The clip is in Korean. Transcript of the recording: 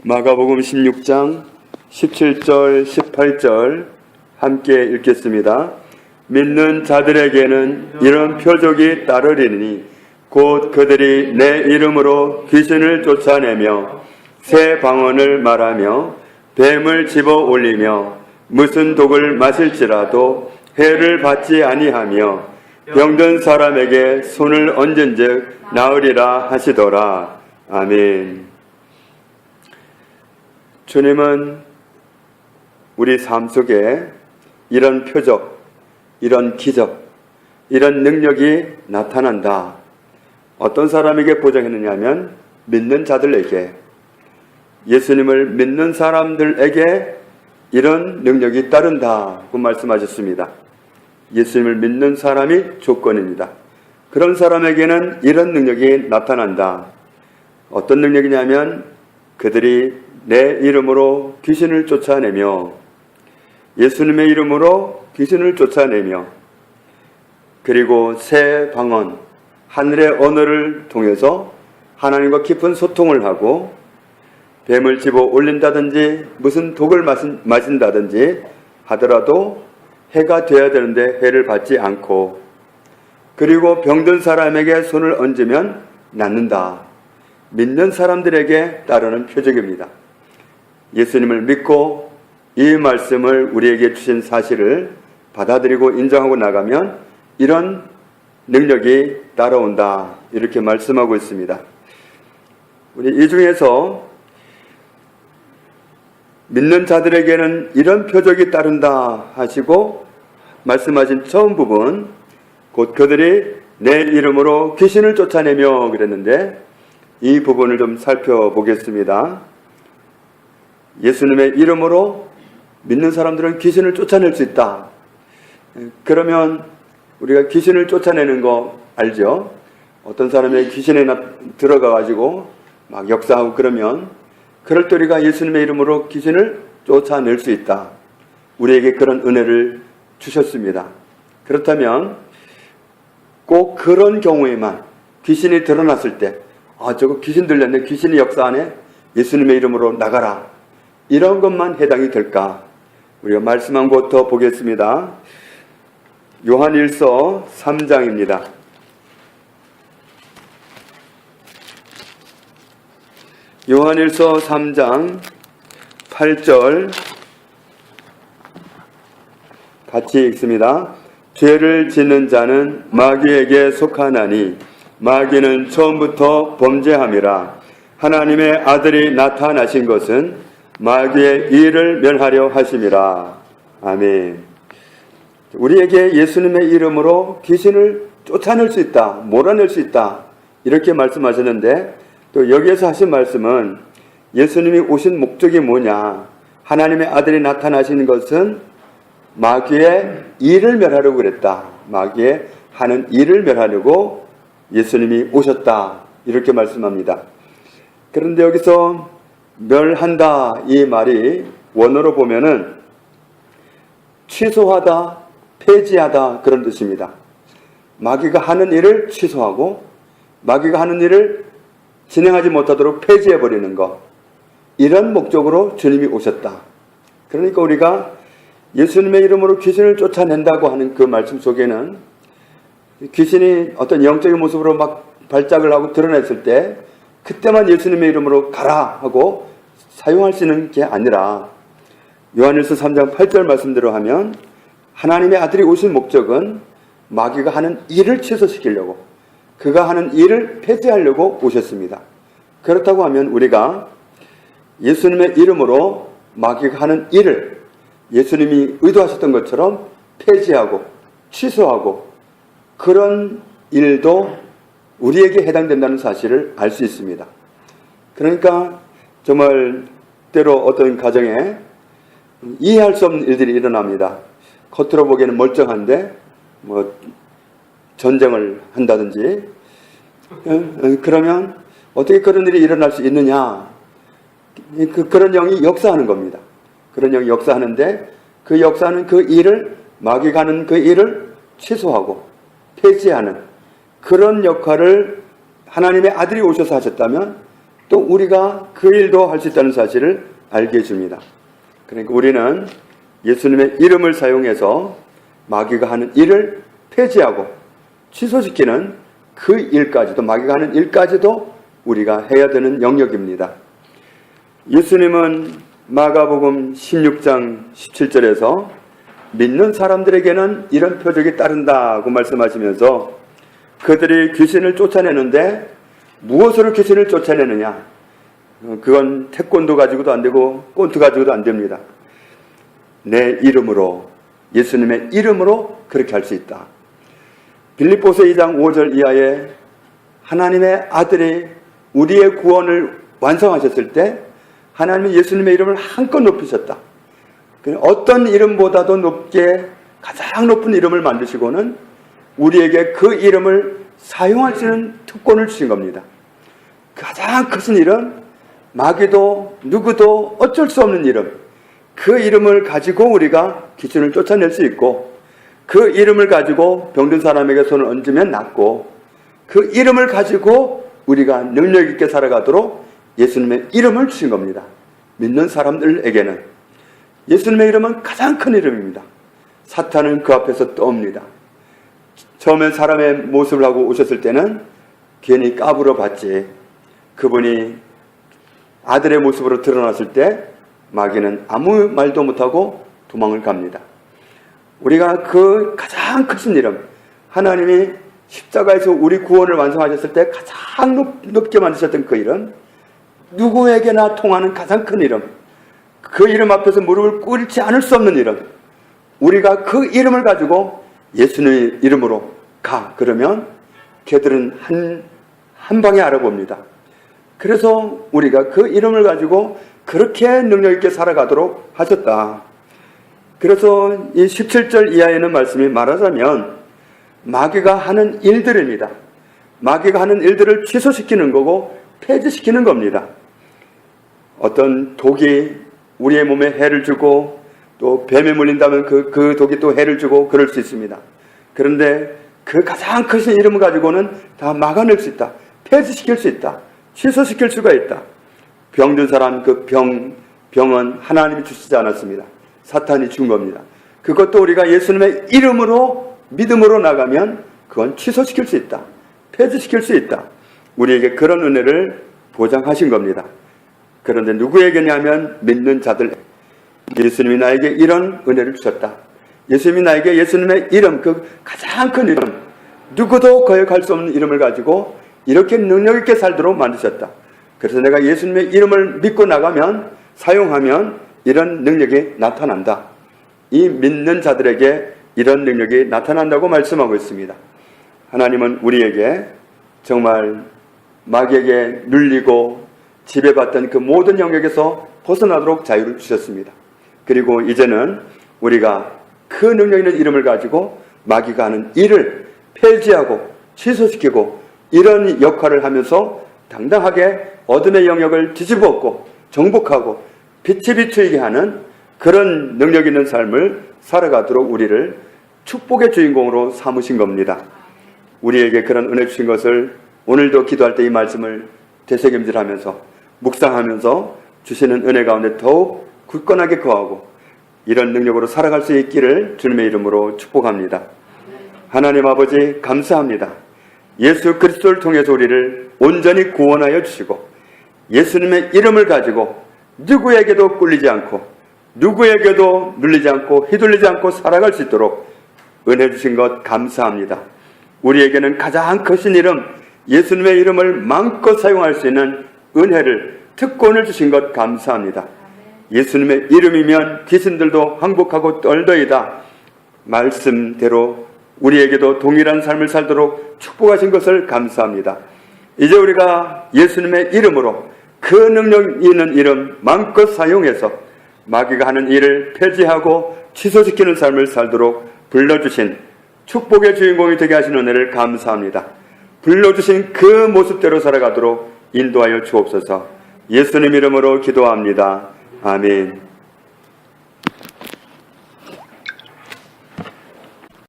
마가복음 16장 17절 18절 함께 읽겠습니다. 믿는 자들에게는 이런 표적이 따르리니 곧 그들이 내 이름으로 귀신을 쫓아내며 새 방언을 말하며 뱀을 집어 올리며 무슨 독을 마실지라도 해를 받지 아니하며 병든 사람에게 손을 얹은즉 나으리라 하시더라. 아멘. 주님은 우리 삶 속에 이런 표적, 이런 기적, 이런 능력이 나타난다. 어떤 사람에게 보장했느냐면 믿는 자들에게, 예수님을 믿는 사람들에게 이런 능력이 따른다고 말씀하셨습니다. 예수님을 믿는 사람이 조건입니다. 그런 사람에게는 이런 능력이 나타난다. 어떤 능력이냐면 그들이 내 이름으로 귀신을 쫓아내며, 예수님의 이름으로 귀신을 쫓아내며, 그리고 새 방언, 하늘의 언어를 통해서 하나님과 깊은 소통을 하고, 뱀을 집어 올린다든지 무슨 독을 마신다든지 하더라도 해가 되어야 되는데 해를 받지 않고, 그리고 병든 사람에게 손을 얹으면 낫는다. 믿는 사람들에게 따르는 표적입니다. 예수님을 믿고 이 말씀을 우리에게 주신 사실을 받아들이고 인정하고 나가면 이런 능력이 따라온다. 이렇게 말씀하고 있습니다. 우리 이 중에서 믿는 자들에게는 이런 표적이 따른다 하시고 말씀하신 처음 부분, 곧 그들이 내 이름으로 귀신을 쫓아내며 그랬는데, 이 부분을 좀 살펴보겠습니다. 예수님의 이름으로 믿는 사람들은 귀신을 쫓아낼 수 있다. 그러면 우리가 귀신을 쫓아내는 거 알죠? 어떤 사람의 귀신에 들어가가지고 막 역사하고 그러면 그럴 때 우리가 예수님의 이름으로 귀신을 쫓아낼 수 있다. 우리에게 그런 은혜를 주셨습니다. 그렇다면 꼭 그런 경우에만 귀신이 드러났을 때, 저거 귀신 들렸네, 귀신이 역사하네, 예수님의 이름으로 나가라, 이런 것만 해당이 될까? 우리가 말씀한 것부터 보겠습니다. 요한일서 3장입니다. 요한일서 3장 8절 같이 읽습니다. 죄를 짓는 자는 마귀에게 속하나니 마귀는 처음부터 범죄함이라. 하나님의 아들이 나타나신 것은 마귀의 일을 멸하려 하심이라. 아멘. 우리에게 예수님의 이름으로 귀신을 쫓아낼 수 있다, 몰아낼 수 있다, 이렇게 말씀하셨는데, 또 여기에서 하신 말씀은 예수님이 오신 목적이 뭐냐, 하나님의 아들이 나타나신 것은 마귀의 일을 멸하려고 그랬다. 마귀의 하는 일을 멸하려고 예수님이 오셨다, 이렇게 말씀합니다. 그런데 여기서 멸한다, 이 말이 원어로 보면은 취소하다, 폐지하다, 그런 뜻입니다. 마귀가 하는 일을 취소하고 마귀가 하는 일을 진행하지 못하도록 폐지해버리는 것, 이런 목적으로 주님이 오셨다. 그러니까 우리가 예수님의 이름으로 귀신을 쫓아낸다고 하는 그 말씀 속에는 귀신이 어떤 영적인 모습으로 막 발작을 하고 드러냈을 때 그때만 예수님의 이름으로 가라 하고 사용할 수 있는 게 아니라, 요한일서 3장 8절 말씀대로 하면 하나님의 아들이 오신 목적은 마귀가 하는 일을 취소시키려고, 그가 하는 일을 폐지하려고 오셨습니다. 그렇다고 하면 우리가 예수님의 이름으로 마귀가 하는 일을 예수님이 의도하셨던 것처럼 폐지하고 취소하고, 그런 일도 우리에게 해당된다는 사실을 알 수 있습니다. 그러니까 정말 때로 어떤 가정에 이해할 수 없는 일들이 일어납니다. 겉으로 보기에는 멀쩡한데 전쟁을 한다든지, 그러면 어떻게 그런 일이 일어날 수 있느냐, 그런 영이 역사하는 겁니다. 그런 영이 역사하는데 그 역사는 그 일을, 마귀가 하는 그 일을 취소하고 폐지하는 그런 역할을 하나님의 아들이 오셔서 하셨다면 또 우리가 그 일도 할 수 있다는 사실을 알게 해줍니다. 그러니까 우리는 예수님의 이름을 사용해서 마귀가 하는 일을 폐지하고 취소시키는 그 일까지도, 마귀가 하는 일까지도 우리가 해야 되는 영역입니다. 예수님은 마가복음 16장 17절에서 믿는 사람들에게는 이런 표적이 따른다고 말씀하시면서 그들이 귀신을 쫓아내는데 무엇으로 귀신을 쫓아내느냐? 그건 태권도 가지고도 안 되고 꼰트 가지고도 안 됩니다. 내 이름으로, 예수님의 이름으로 그렇게 할 수 있다. 빌립보서 2장 5절 이하에 하나님의 아들이 우리의 구원을 완성하셨을 때 하나님은 예수님의 이름을 한껏 높이셨다. 어떤 이름보다도 높게 가장 높은 이름을 만드시고는 우리에게 그 이름을 사용할 수 있는 특권을 주신 겁니다. 가장 크신 이름, 마귀도 누구도 어쩔 수 없는 이름, 그 이름을 가지고 우리가 귀신을 쫓아낼 수 있고, 그 이름을 가지고 병든 사람에게 손을 얹으면 낫고, 그 이름을 가지고 우리가 능력 있게 살아가도록 예수님의 이름을 주신 겁니다. 믿는 사람들에게는 예수님의 이름은 가장 큰 이름입니다. 사탄은 그 앞에서 떠옵니다. 처음에 사람의 모습을 하고 오셨을 때는 괜히 까불어 봤지, 그분이 아들의 모습으로 드러났을 때 마귀는 아무 말도 못하고 도망을 갑니다. 우리가 그 가장 크신 이름, 하나님이 십자가에서 우리 구원을 완성하셨을 때 가장 높게 만드셨던 그 이름, 누구에게나 통하는 가장 큰 이름, 그 이름 앞에서 무릎을 꿇지 않을 수 없는 이름, 우리가 그 이름을 가지고 예수님의 이름으로 가, 그러면 걔들은 한 방에 알아봅니다. 그래서 우리가 그 이름을 가지고 그렇게 능력 있게 살아가도록 하셨다. 그래서 이 17절 이하에는 말씀이 말하자면 마귀가 하는 일들입니다. 마귀가 하는 일들을 취소시키는 거고 폐지시키는 겁니다. 어떤 독이 우리의 몸에 해를 주고 또 뱀에 물린다면 그 독이 또 해를 주고 그럴 수 있습니다. 그런데 그 가장 크신 이름을 가지고는 다 막아낼 수 있다. 폐지시킬 수 있다. 취소시킬 수가 있다. 병든 사람 그 병은 하나님이 주시지 않았습니다. 사탄이 준 겁니다. 그것도 우리가 예수님의 이름으로 믿음으로 나가면 그건 취소시킬 수 있다. 폐지시킬 수 있다. 우리에게 그런 은혜를 보장하신 겁니다. 그런데 누구에게냐면 믿는 자들. 예수님이 나에게 이런 은혜를 주셨다. 예수님이 나에게 예수님의 이름, 그 가장 큰 이름, 누구도 거역할 수 없는 이름을 가지고 이렇게 능력 있게 살도록 만드셨다. 그래서 내가 예수님의 이름을 믿고 나가면, 사용하면 이런 능력이 나타난다. 이 믿는 자들에게 이런 능력이 나타난다고 말씀하고 있습니다. 하나님은 우리에게 정말 마귀에게 눌리고 지배받던 그 모든 영역에서 벗어나도록 자유를 주셨습니다. 그리고 이제는 우리가 그 능력 있는 이름을 가지고 마귀가 하는 일을 폐지하고 취소시키고 이런 역할을 하면서 당당하게 어둠의 영역을 뒤집어엎고 정복하고 빛이 비추이게 하는 그런 능력 있는 삶을 살아가도록 우리를 축복의 주인공으로 삼으신 겁니다. 우리에게 그런 은혜 주신 것을 오늘도 기도할 때 이 말씀을 되새김질하면서 묵상하면서 주시는 은혜 가운데 더욱 굳건하게 거하고 이런 능력으로 살아갈 수 있기를 주님의 이름으로 축복합니다. 하나님 아버지 감사합니다. 예수 그리스도를 통해서 우리를 온전히 구원하여 주시고 예수님의 이름을 가지고 누구에게도 꿀리지 않고 누구에게도 눌리지 않고 휘둘리지 않고 살아갈 수 있도록 은혜 주신 것 감사합니다. 우리에게는 가장 크신 이름 예수님의 이름을 마음껏 사용할 수 있는 은혜를 특권을 주신 것 감사합니다. 예수님의 이름이면 귀신들도 항복하고 떨더이다. 말씀대로 우리에게도 동일한 삶을 살도록 축복하신 것을 감사합니다. 이제 우리가 예수님의 이름으로 그 능력 있는 이름 마음껏 사용해서 마귀가 하는 일을 폐지하고 취소시키는 삶을 살도록 불러주신 축복의 주인공이 되게 하신 은혜를 감사합니다. 불러주신 그 모습대로 살아가도록 인도하여 주옵소서. 예수님 이름으로 기도합니다. 아멘.